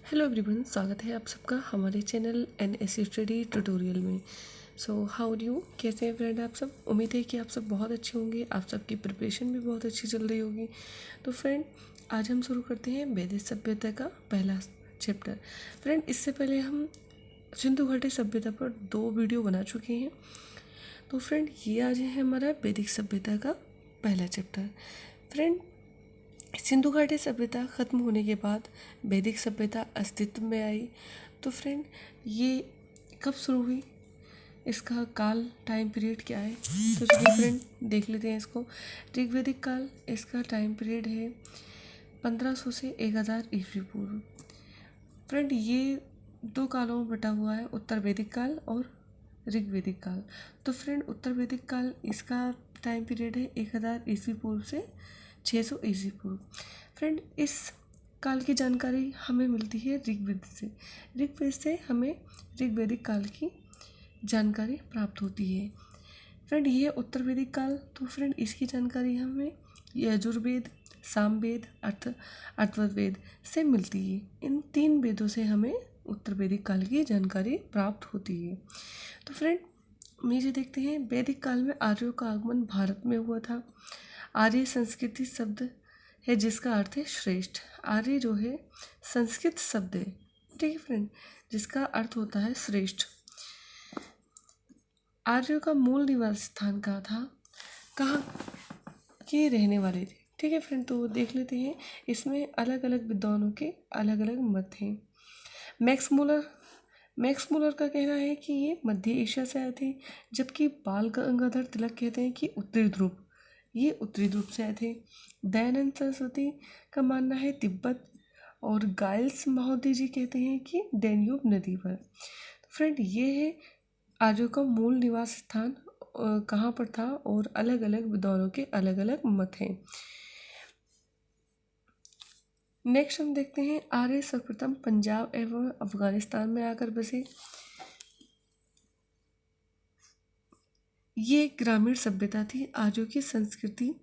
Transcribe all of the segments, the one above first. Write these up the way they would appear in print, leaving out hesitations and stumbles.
Hello everyone, स्वागत है आप सबका हमारे चैनल एनएससी स्टडी ट्यूटोरियल में। How are you? कैसे हैं फ्रेंड आप सब? उम्मीद है कि आप सब बहुत अच्छे होंगे। आप सबकी प्रिपरेशन भी बहुत अच्छी चल रही होगी। तो फ्रेंड, आज हम शुरू करते हैं वैदिक सभ्यता का पहला चैप्टर। फ्रेंड, इससे पहले हम सिंधु घाटी सभ्यता पर 2 वीडियो बना चुके हैं। तो फ्रेंड, ये आज है हमारा वैदिक सभ्यता का पहला चैप्टर। फ्रेंड, सिंधु घाटी सभ्यता ख़त्म होने के बाद वैदिक सभ्यता अस्तित्व में आई। तो फ्रेंड, ये कब शुरू हुई, इसका काल टाइम पीरियड क्या है? तो चलिए फ्रेंड, देख लेते हैं इसको। ऋग्वैदिक काल, इसका टाइम पीरियड है 1500 से 1000 ईस्वी पूर्व। फ्रेंड, ये 2 कालों में बटा हुआ है, उत्तर वैदिक काल और ऋग्वैदिक काल। तो फ्रेंड, उत्तर वैदिक काल, इसका टाइम पीरियड है 1000 ईस्वी पूर्व से 600 ईस्वी पूर्व। फ्रेंड, इस काल की जानकारी हमें मिलती है ऋग्वेद से। ऋग्वेद से हमें ऋग्वैदिक काल की जानकारी प्राप्त होती है। फ्रेंड, ये उत्तर वैदिक काल, तो फ्रेंड इसकी जानकारी हमें यजुर्वेद, सामवेद, अथर्ववेद से मिलती है। इन 3 वेदों से हमें उत्तर वैदिक काल की जानकारी प्राप्त होती है। तो फ्रेंड, नीचे देखते हैं, वैदिक काल में आर्यों का आगमन भारत में हुआ था। आर्य संस्कृति शब्द है जिसका अर्थ है श्रेष्ठ। आर्य जो है संस्कृत शब्द है, ठीक है फ्रेंड, जिसका अर्थ होता है श्रेष्ठ। आर्यों का मूल निवास स्थान कहाँ था, कहाँ के रहने वाले थे? ठीक है फ्रेंड, तो देख लेते हैं। इसमें अलग अलग विद्वानों के अलग अलग मत हैं। मैक्स मुलर का कहना है कि ये मध्य एशिया से आए थे, जबकि बाल गंगाधर तिलक कहते हैं कि ये उत्तरी ध्रुव से आए थे। दयानंद सरस्वती का मानना है तिब्बत, और गाइल्स महोदय जी कहते हैं कि डैन्यूब नदी पर। तो फ्रेंड, ये है आर्यों का मूल निवास स्थान कहाँ पर था, और अलग अलग विद्वानों के अलग अलग मत हैं। नेक्स्ट हम देखते हैं, आर्य सर्वप्रथम पंजाब एवं अफगानिस्तान में आकर बसे। ये एक ग्रामीण सभ्यता थी। आर्यों की संस्कृति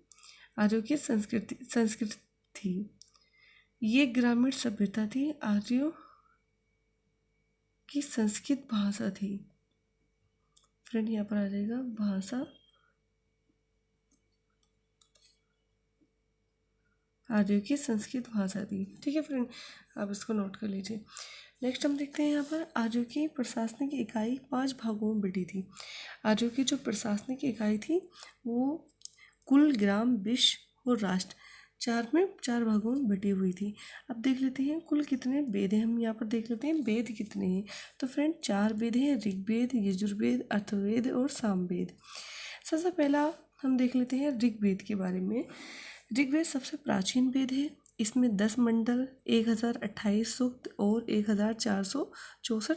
थी। ये ग्रामीण सभ्यता थी, आर्यों की संस्कृत भाषा थी। फ्रेंड, यहाँ पर आ जाएगा भाषा, आर्यों की संस्कृत भाषा थी। ठीक है फ्रेंड, आप इसको नोट कर लीजिए। नेक्स्ट हम देखते हैं, यहाँ पर आर्यों की प्रशासनिक इकाई 5 भागों में बटी थी। आर्यों की जो प्रशासनिक इकाई थी वो कुल, ग्राम, विश्व और राष्ट्र 4 भागों में बटी हुई थी। अब देख लेते हैं कुल कितने वेद हैं। हम यहाँ पर देख लेते हैं वेद कितने हैं। तो फ्रेंड, 4 वेद हैं, ऋग्वेद, यजुर्वेद, अथर्ववेद और सामवेद। सबसे पहला हम देख लेते हैं ऋग्वेद के बारे में। ऋग्वेद सबसे प्राचीन वेद है। इसमें 10 मंडल, 1028 सूक्त और 1464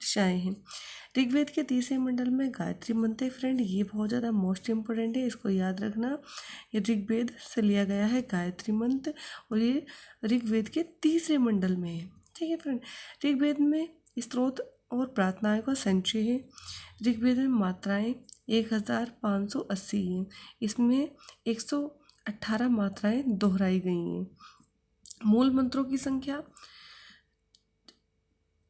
ऋचाएँ हैं। ऋग्वेद के 3रे मंडल में गायत्री मंत्र है। फ्रेंड, ये बहुत ज़्यादा मोस्ट इम्पोर्टेंट है, इसको याद रखना। ये ऋग्वेद से लिया गया है गायत्री मंत्र, और ये ऋग्वेद के 3रे मंडल में है। ठीक है फ्रेंड, ऋग्वेद में स्तोत्र और प्रार्थनाएं का संचय है। ऋग्वेद में मात्राएं 1580 हैं। इसमें 118 मात्राएं दोहराई गई हैं। मूल मंत्रों की संख्या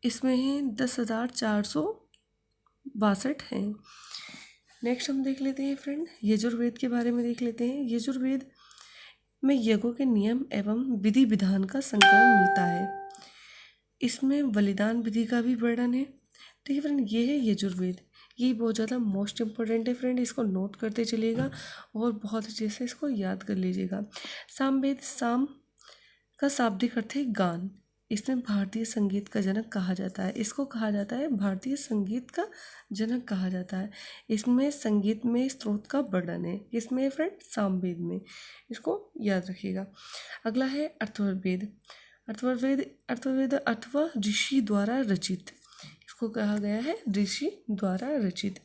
इसमें है 10,462 हैं। नेक्स्ट हम देख लेते हैं फ्रेंड, यजुर्वेद के बारे में देख लेते हैं। यजुर्वेद में यज्ञों के नियम एवं विधि विधान का संकलन मिलता है। इसमें बलिदान विधि का भी वर्णन है। ठीक है फ्रेंड, ये है यजुर्वेद। ये बहुत ज़्यादा मोस्ट इम्पोर्टेंट है फ्रेंड, इसको नोट करते चलिएगा और बहुत अच्छे से इसको याद कर लीजिएगा। सामवेद, साम का शाब्दिक अर्थ है गान। इसमें भारतीय संगीत का जनक कहा जाता है। इसको कहा जाता है भारतीय संगीत का जनक कहा जाता है। इसमें संगीत में स्रोत का वर्णन है। इसमें फ्रेंड सामवेद में, इसको याद रखिएगा। अगला है अथर्ववेद। अथर्ववेद अथवा ऋषि द्वारा रचित, इसको कहा गया है ऋषि द्वारा रचित।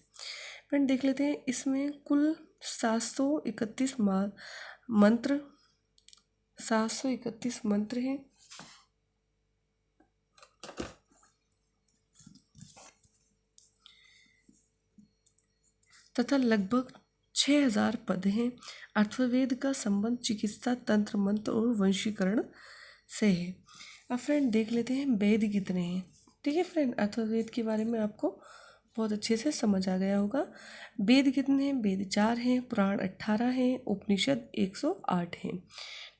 फ्रेंड, देख लेते हैं, इसमें कुल 731 मंत्र 731 मंत्र हैं। तथा लगभग 6000 पद हैं। अथर्ववेद का संबंध चिकित्सा, तंत्र, मंत्र और वंशीकरण से है। अब फ्रेंड देख लेते हैं वेद कितने हैं। ठीक है फ्रेंड, अथर्ववेद के बारे में आपको बहुत अच्छे से समझ आ गया होगा। वेद कितने हैं? वेद 4 हैं, पुराण 18 हैं, उपनिषद 108 हैं।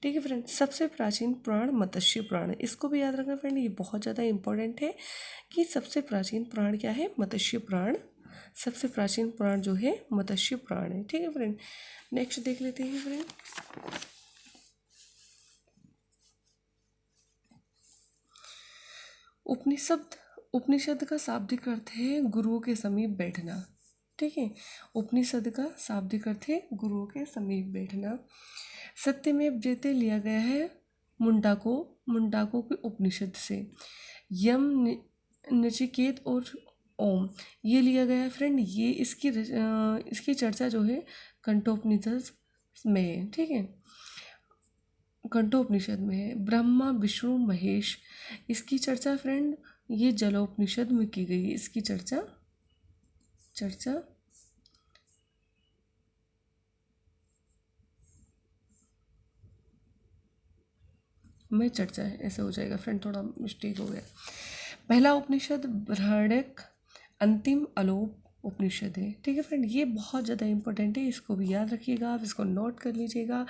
ठीक है फ्रेंड, सबसे प्राचीन पुराण मत्स्य पुराण है। इसको भी याद रखना फ्रेंड, ये बहुत ज़्यादा इंपॉर्टेंट है कि सबसे प्राचीन पुराण क्या है? मत्स्य पुराण। सबसे प्राचीन पुराण जो है मत्स्य पुराण है। ठीक है फ्रेंड, नेक्स्ट देख लेते हैं फ्रेंड। उपनिषद, उपनिषद का शाब्दिक अर्थ है गुरुओं के समीप बैठना। ठीक है, उपनिषद का शाब्दिक अर्थ है गुरुओं के समीप बैठना। सत्यमेव जयते लिया गया है मुंडाको के उपनिषद से। यम, नचिकेत और ओम ये लिया गया है फ्रेंड, ये इसकी चर्चा जो है कंठोपनिषद में है। ठीक है, कंठोपनिषद में है। ब्रह्मा विष्णु महेश, इसकी चर्चा फ्रेंड ये जलोपनिषद में की गई है। इसकी चर्चा में चर्चा है, ऐसे हो जाएगा फ्रेंड, थोड़ा मिस्टेक हो गया। पहला उपनिषद बृहदारण्यक, अंतिम अलोप उपनिषद है। ठीक है फ्रेंड, ये बहुत ज़्यादा इंपॉर्टेंट है, इसको भी याद रखिएगा, आप इसको नोट कर लीजिएगा।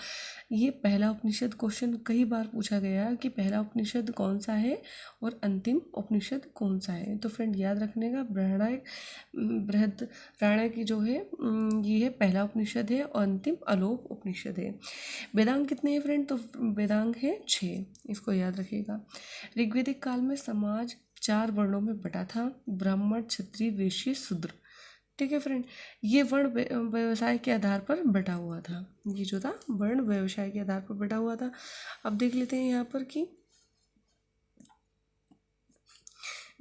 ये पहला उपनिषद क्वेश्चन कई बार पूछा गया कि पहला उपनिषद कौन सा है और अंतिम उपनिषद कौन सा है। तो फ्रेंड याद रखने का बृहदारण्यक की जो है ये है पहला उपनिषद है और अंतिम अलोप उपनिषद है। वेदांग कितने हैं फ्रेंड? तो वेदांग है 6, इसको याद रखिएगा। ऋग्वेदिक काल में समाज 4 वर्णों में बटा था, ब्राह्मण क्षत्रिय वैश्य शूद्र। ठीक है फ्रेंड, ये वर्ण व्यवसाय के आधार पर बटा हुआ था। ये जो था वर्ण व्यवसाय के आधार पर बटा हुआ था। अब देख लेते हैं यहाँ पर कि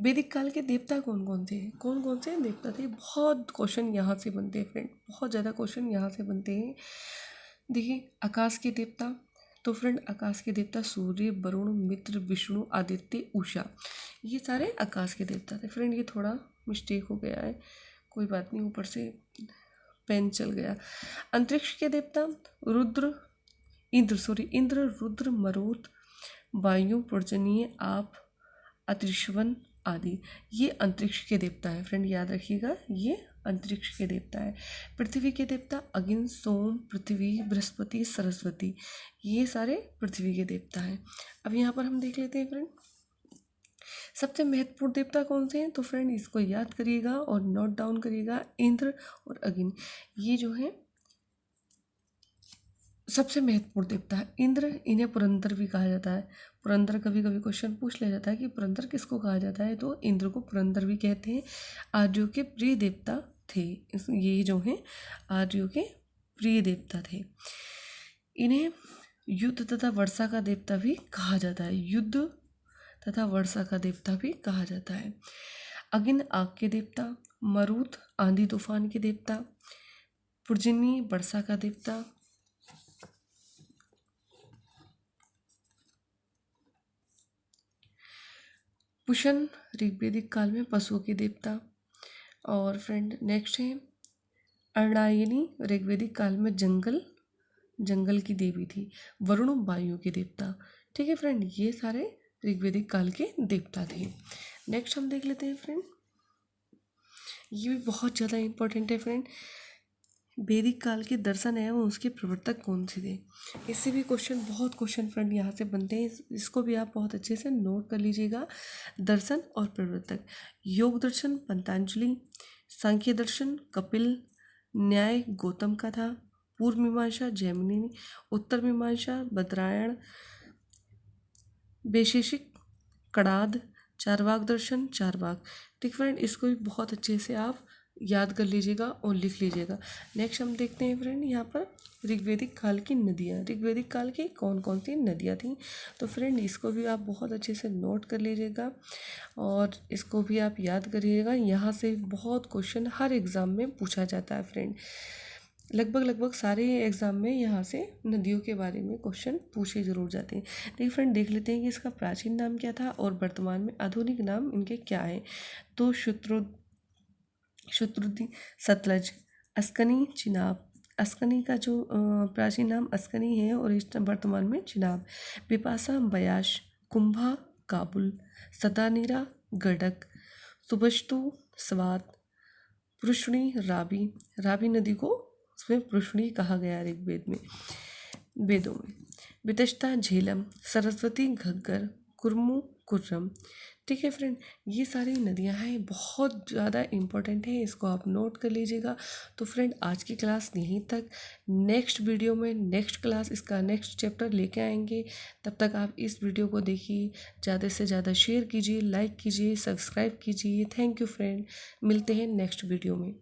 वैदिक काल के देवता कौन कौन थे, कौन कौन से देवता थे। बहुत क्वेश्चन यहाँ से बनते हैं फ्रेंड, बहुत ज़्यादा क्वेश्चन यहाँ से बनते हैं। देखिए, आकाश के देवता, तो फ्रेंड आकाश के देवता सूर्य, वरुण, मित्र, विष्णु, आदित्य, उषा, ये सारे आकाश के देवता थे। फ्रेंड ये थोड़ा मिस्टेक हो गया है, कोई बात नहीं, ऊपर से पेन चल गया। अंतरिक्ष के देवता इंद्र, रुद्र, मरुत, वायु, पर्जन्य, आप, अत्रिश्वन आदि, ये अंतरिक्ष के देवता है। फ्रेंड याद रखिएगा, ये अंतरिक्ष के देवता है। पृथ्वी के देवता अग्नि, सोम, पृथ्वी, बृहस्पति, सरस्वती, ये सारे पृथ्वी के देवता हैं। अब यहाँ पर हम देख लेते हैं फ्रेंड, सबसे महत्वपूर्ण देवता कौन से हैं। तो फ्रेंड इसको याद करिएगा और नोट डाउन करिएगा, इंद्र और अग्नि, ये जो है सबसे महत्वपूर्ण देवता है। इंद्र, इन्हें पुरंदर भी कहा जाता है। पुरंदर कभी कभी क्वेश्चन पूछ लिया जाता है कि पुरंदर किसको कहा जाता है, तो इंद्र को पुरंदर भी कहते हैं। आर्यों के प्रिय देवता थे, ये जो हैं आर्यों के प्रिय देवता थे। इन्हें युद्ध तथा वर्षा का देवता भी कहा जाता है, युद्ध तथा वर्षा का देवता भी कहा जाता है। अग्नि आग के देवता, मरुत आंधी तूफान के देवता, पर्जन्य वर्षा का देवता, पुष्ण ऋग्वेदिक काल में पशुओं के देवता। और फ्रेंड नेक्स्ट है अर्णायनी, ऋग्वेदिक काल में जंगल की देवी थी। वरुण वायु के देवता। ठीक है फ्रेंड, ये सारे ऋग्वेदिक काल के देवता थे। नेक्स्ट हम देख लेते हैं फ्रेंड, ये भी बहुत ज़्यादा इंपॉर्टेंट है फ्रेंड, वैदिक काल के दर्शन एवं उसके प्रवर्तक कौन से थे। इससे भी बहुत क्वेश्चन फ्रेंड यहाँ से बनते हैं, इसको भी आप बहुत अच्छे से नोट कर लीजिएगा। दर्शन और प्रवर्तक, योग दर्शन पतंजलि, सांख्य दर्शन कपिल, न्याय गौतम का था, पूर्व मीमांसा जैमिनी, उत्तर मीमांसा बदरायण, वैशेषिक कणाद, चारवाक दर्शन चारवाक। ठीक फ्रेंड, इसको भी बहुत अच्छे से आप याद कर लीजिएगा और लिख लीजिएगा। नेक्स्ट हम देखते हैं फ्रेंड यहाँ पर ऋग्वेदिक काल की नदियाँ, ऋग्वेदिक काल की कौन कौन सी नदियाँ थीं। तो फ्रेंड इसको भी आप बहुत अच्छे से नोट कर लीजिएगा और इसको भी आप याद करिएगा। यहाँ से बहुत क्वेश्चन हर एग्ज़ाम में पूछा जाता है फ्रेंड, लगभग सारे एग्ज़ाम में यहाँ से नदियों के बारे में क्वेश्चन पूछे जरूर जाते हैं। लेकिन फ्रेंड देख लेते हैं कि इसका प्राचीन नाम क्या था और वर्तमान में आधुनिक नाम इनके क्या हैं। तो शत्रुद्धि, सतलज, अस्कनी, चिनाब। अस्कनी का जो प्राचीन नाम अस्कनी है और इस वर्तमान में चिनाब। बिपाशा, बयाश, कुंभा, काबुल, सदानीरा गडक, सुबश्तु स्वात, पृष्णी रावी। रावी नदी को उसमें पृष्णी कहा गया है ऋग्वेद में, वेदों में। वितस्ता झेलम, सरस्वती घग्गर, कुर्मू कुर्रम। ठीक है फ्रेंड, ये सारी नदियाँ हैं, बहुत ज़्यादा इम्पोर्टेंट है, इसको आप नोट कर लीजिएगा। तो फ्रेंड आज की क्लास यहीं तक। नेक्स्ट वीडियो में नेक्स्ट क्लास इसका नेक्स्ट चैप्टर लेके आएंगे। तब तक आप इस वीडियो को देखिए, ज़्यादा से ज़्यादा शेयर कीजिए, लाइक कीजिए, सब्सक्राइब कीजिए। थैंक यू फ्रेंड, मिलते हैं नेक्स्ट वीडियो में।